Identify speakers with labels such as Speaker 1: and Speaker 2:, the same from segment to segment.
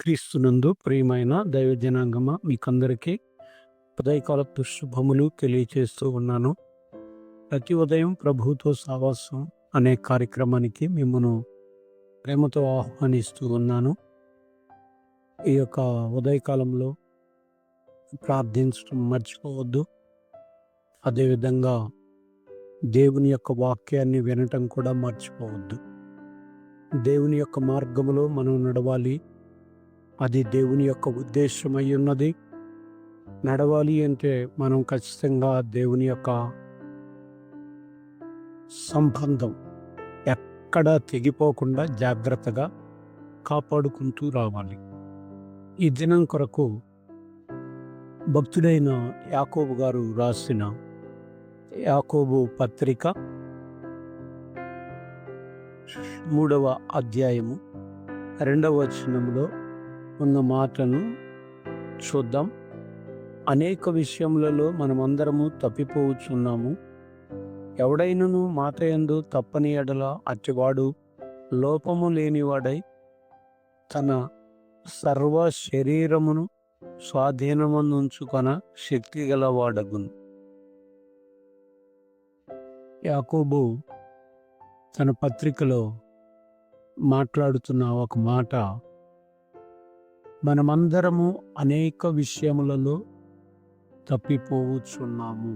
Speaker 1: క్రీస్తునందు ప్రియమైన దైవ జనాంగమ మీకందరికీ ఉదయకాలపు శుభములు తెలియచేస్తూ ఉన్నాను. ప్రతి ఉదయం ప్రభువుతో సావాసం అనే కార్యక్రమానికి మిమ్మను ప్రేమతో ఆహ్వానిస్తూ ఉన్నాను. ఈ యొక్క ఉదయకాలంలో ప్రార్థించడం మర్చిపోవద్దు. అదేవిధంగా దేవుని యొక్క వాక్యాన్ని వినటం కూడా మర్చిపోవద్దు. దేవుని యొక్క మార్గములో మనం నడవాలి. అది దేవుని యొక్క ఉద్దేశమై ఉన్నది. నడవాలి అంటే మనం ఖచ్చితంగా దేవుని యొక్క సంబంధం ఎక్కడా తెగిపోకుండా జాగ్రత్తగా కాపాడుకుంటూ రావాలి. ఈ దినం కొరకు భక్తుడైన యాకోబు గారు రాసిన యాకోబు పత్రిక 3వ అధ్యాయము 2వ వచనంలో ఉన్న మాటను చూద్దాం. అనేక విషయములలో మనమందరము తప్పిపోవచ్చున్నాము. ఎవడైనను మాట యందు తప్పని ఎడల అట్టివాడు లోపము లేనివాడై తన సర్వ శరీరమును స్వాధీనమందుంచుకొన శక్తి గలవాడగును. యాకోబు తన పత్రికలో మాట్లాడుతున్న ఒక మాట, మనమందరము అనేక విషయములలో తప్పిపోవచ్చున్నాము.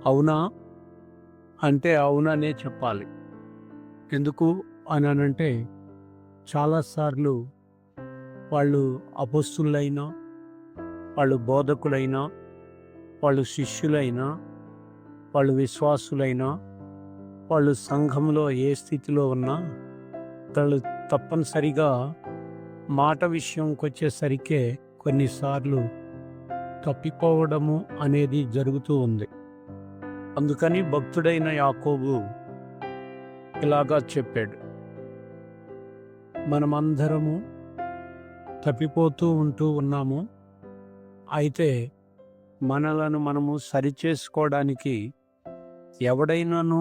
Speaker 1: అవునా అంటే అవుననే చెప్పాలి. ఎందుకు అనంటే చాలాసార్లు వాళ్ళు అపొస్తలులైనా, వాళ్ళు బోధకులైనా, వాళ్ళు శిష్యులైనా, వాళ్ళు విశ్వాసులైనా, వాళ్ళు సంఘంలో ఏ స్థితిలో ఉన్నా వాళ్ళు తప్పనిసరిగా మాట విషయంకి వచ్చేసరికే కొన్నిసార్లు తప్పిపోవడము అనేది జరుగుతూ ఉంది. అందుకని భక్తుడైన యాకోబు ఇలాగా చెప్పాడు, మనమందరము తప్పిపోతూ ఉంటూ ఉన్నాము. అయితే మనలను మనము సరిచేసుకోవడానికి ఎవడైనాను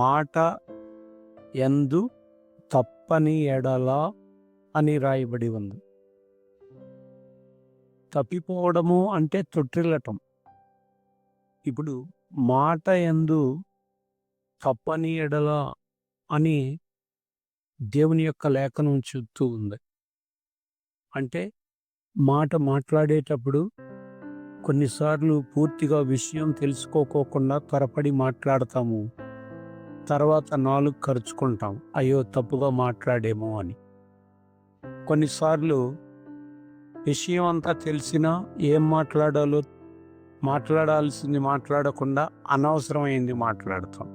Speaker 1: మాట యందు తప్పని ఎడల అని రాయబడి ఉంది. తప్పిపోవడము అంటే తొట్టిల్లటం. ఇప్పుడు మాట యందు తప్పని ఎడల అని దేవుని యొక్క లేఖనం చెప్తూ ఉంది. అంటే మాట మాట్లాడేటప్పుడు కొన్నిసార్లు పూర్తిగా విషయం తెలుసుకోకోకుండా త్వరపడి మాట్లాడతాము. తర్వాత నాలుగు ఖర్చుకుంటాం, అయ్యో తప్పుగా మాట్లాడేమో అని. కొన్నిసార్లు విషయం అంతా తెలిసినా ఏం మాట్లాడాలో మాట్లాడాల్సింది మాట్లాడకుండా అనవసరమైంది మాట్లాడతాం.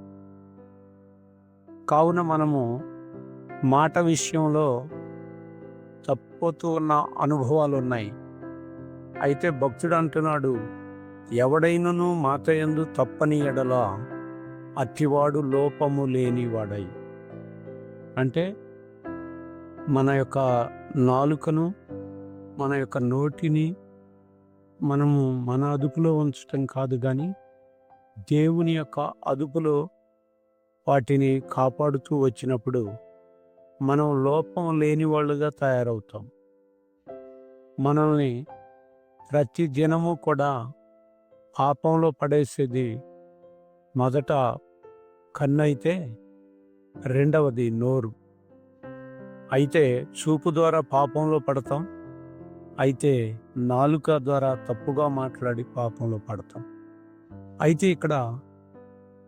Speaker 1: కావున మనము మాట విషయంలో తప్పిపోతూ ఉన్న అనుభవాలు ఉన్నాయి. అయితే భక్తుడు అంటున్నాడు, ఎవడైనను మాట యందు తప్పని ఎడల అట్టివాడు లోపము లేనివాడై. అంటే మన యొక్క నాలుకను, మన యొక్క నోటిని మనము మన అదుపులో ఉంచటం కాదు, కానీ దేవుని యొక్క అదుపులో వాటిని కాపాడుతూ వచ్చినప్పుడు మనం లోపం లేని వాళ్ళుగా తయారవుతాం. మనల్ని ప్రతి దినము కూడా పాపంలో పడేసేది మొదట కన్ను అయితే రెండవది నోరు. అయితే చూపు ద్వారా పాపంలో పడతాం. అయితే నాలుక ద్వారా తప్పుగా మాట్లాడి పాపంలో పడతాం. అయితే ఇక్కడ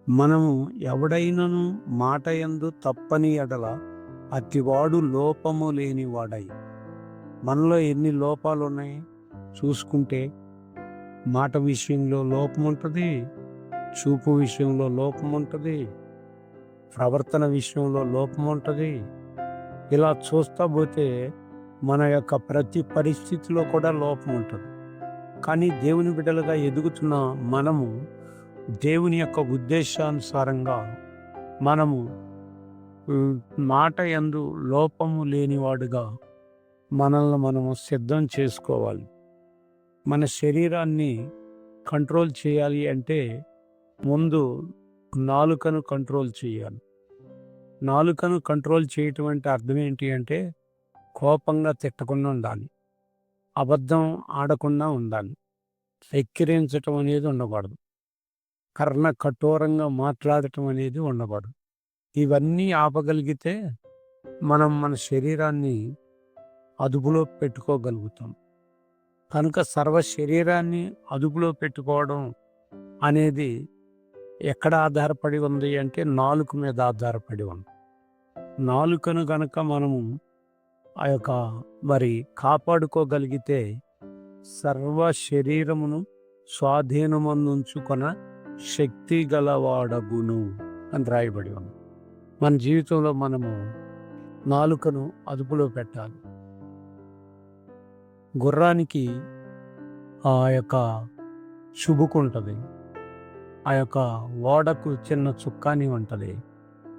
Speaker 1: మనము ఎవడైనను మాట యందు తప్పని ఎడల అట్టివాడు లోపము లేనివాడై. మనలో ఎన్ని లోపాలు ఉన్నాయి చూసుకుంటే, మాట విషయంలో లోపం ఉంటుంది, చూపు విషయంలో లోపం ఉంటుంది, ప్రవర్తన విషయంలో లోపం ఉంటుంది. ఇలా చూస్తా పోతే మన యొక్క ప్రతి పరిస్థితిలో కూడా లోపం ఉంటుంది. కానీ దేవుని బిడ్డలుగా ఎదుగుతున్న మనము దేవుని యొక్క ఉద్దేశానుసారంగా మనము మాట యందు లోపము లేనివాడుగా మనల్ని మనము సిద్ధం చేసుకోవాలి. మన శరీరాన్ని కంట్రోల్ చేయాలి అంటే ముందు నాలుకను కంట్రోల్ చేయాలి. నాలుకను కంట్రోల్ చేయటం అంటే అర్థం ఏంటి అంటే, కోపంగా తిట్టకుండా ఉండాలి. అబద్ధం ఆడకుండా ఉండాలి. ఎక్కిరించటం అనేది ఉండకూడదు. కర్ణ కఠోరంగా మాట్లాడటం అనేది ఉండకూడదు. ఇవన్నీ ఆపగలిగితే మనం మన శరీరాన్ని అదుపులో పెట్టుకోగలుగుతాం. కనుక సర్వ శరీరాన్ని అదుపులో పెట్టుకోవడం అనేది ఎక్కడ ఆధారపడి ఉంది అంటే నాలుక మీద ఆధారపడి ఉంది. నాలుకను గనక మనము మరి కాపాడుకోగలిగితే సర్వ శరీరమును స్వాధీనమందుంచుకొన శక్తి గలవాడగును అని రాయబడి ఉంది. మన జీవితంలో మనము నాలుకను అదుపులో పెట్టాలి. గుర్రానికి ఆ యొక్క శుభుకుంటుంది, ఆ యొక్క ఓడకు చిన్న చుక్కాని ఉంటుంది.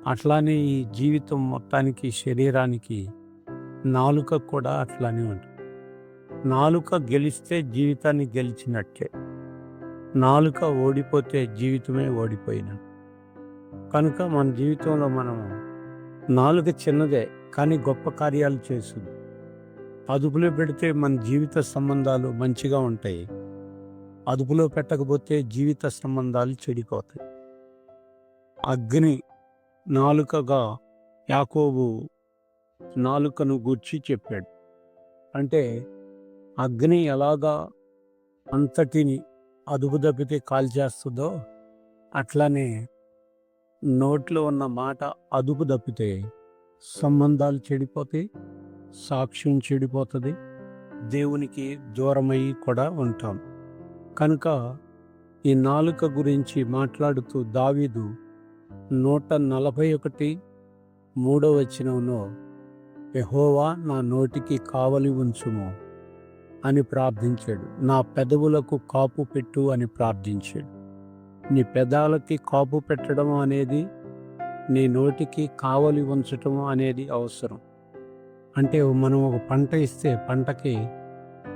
Speaker 1: అట్లానే ఈ జీవితం మొత్తానికి శరీరానికి నాలుక కూడా అట్లానే ఉంటుంది. నాలుక గెలిస్తే జీవితాన్ని గెలిచినట్టే, నాలుక ఓడిపోతే జీవితమే ఓడిపోయినట్టు. కనుక మన జీవితంలో మనము నాలుక చిన్నదే కానీ గొప్ప కార్యాలు చేస్తుంది. అదుపులో పెడితే మన జీవిత సంబంధాలు మంచిగా ఉంటాయి. అదుపులో పెట్టకపోతే జీవిత సంబంధాలు చెడిపోతాయి. అగ్ని నాలుకగా యాకోబు నాలుకను గూర్చి చెప్పాడు. అంటే అగ్ని ఎలాగా అంతటిని అదుపు తప్పితే కాల్చేస్తుందో అట్లానే నోట్లో ఉన్న మాట అదుపు తప్పితే సంబంధాలు చెడిపోతాయి, సాక్ష్యం చెడిపోతుంది, దేవునికి దూరమై కూడా ఉంటాం. కనుక ఈ నాలుక గురించి మాట్లాడుతూ దావీదు 141:3 యెహోవా నా నోటికి కావలి ఉంచుము అని ప్రార్థించాడు. నా పెదవులకు కాపు పెట్టు అని ప్రార్థించాడు. నీ పెదాలకి కాపు పెట్టడం అనేది, నీ నోటికి కావలి ఉంచటం అనేది అవసరం. అంటే మనం ఒక పంట ఇస్తే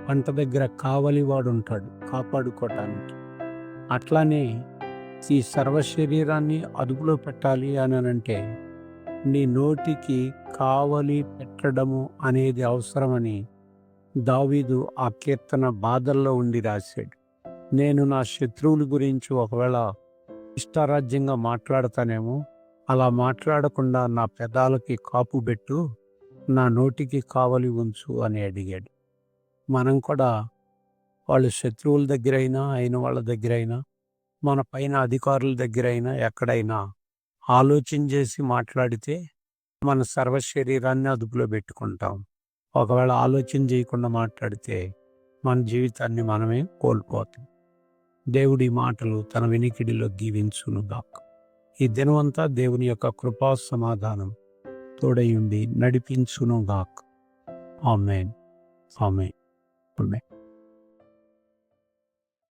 Speaker 1: పంట దగ్గర కావలి వాడు ఉంటాడు కాపాడుకోవటానికి. అట్లానే ఈ సర్వ శరీరాన్ని అదుపులో పెట్టాలి అని అంటే నీ నోటికి కావలి పెట్టడము అనేది అవసరమని దావీదు ఆ కీర్తన బాధల్లో ఉండి రాశాడు. నేను నా శత్రువుల గురించి ఒకవేళ ఇష్టారాజ్యంగా మాట్లాడతానేమో, అలా మాట్లాడకుండా నా పెదాలకి కాపు పెట్టు, నా నోటికి కావలి ఉంచు అని అడిగాడు. మనం కూడా వాళ్ళు శత్రువుల దగ్గరైనా అయిన వాళ్ళ దగ్గరైనా, మన పైన అధికారుల దగ్గరైనా ఎక్కడైనా ఆలోచన చేసి మాట్లాడితే మన సర్వ శరీరాన్ని అదుపులో పెట్టుకుంటాం. ఒకవేళ ఆలోచన చేయకుండా మాట్లాడితే మన జీవితాన్ని మనమే కోల్పోతాం. దేవుడి మాటలు తన వినికిడిలో దీవించునుగాక. ఈ దినమంతా దేవుని యొక్క కృపా సమాధానం తోడయుండి నడిపించునుగాక. ఆమేన్. ఆమేన్. ఆమేన్.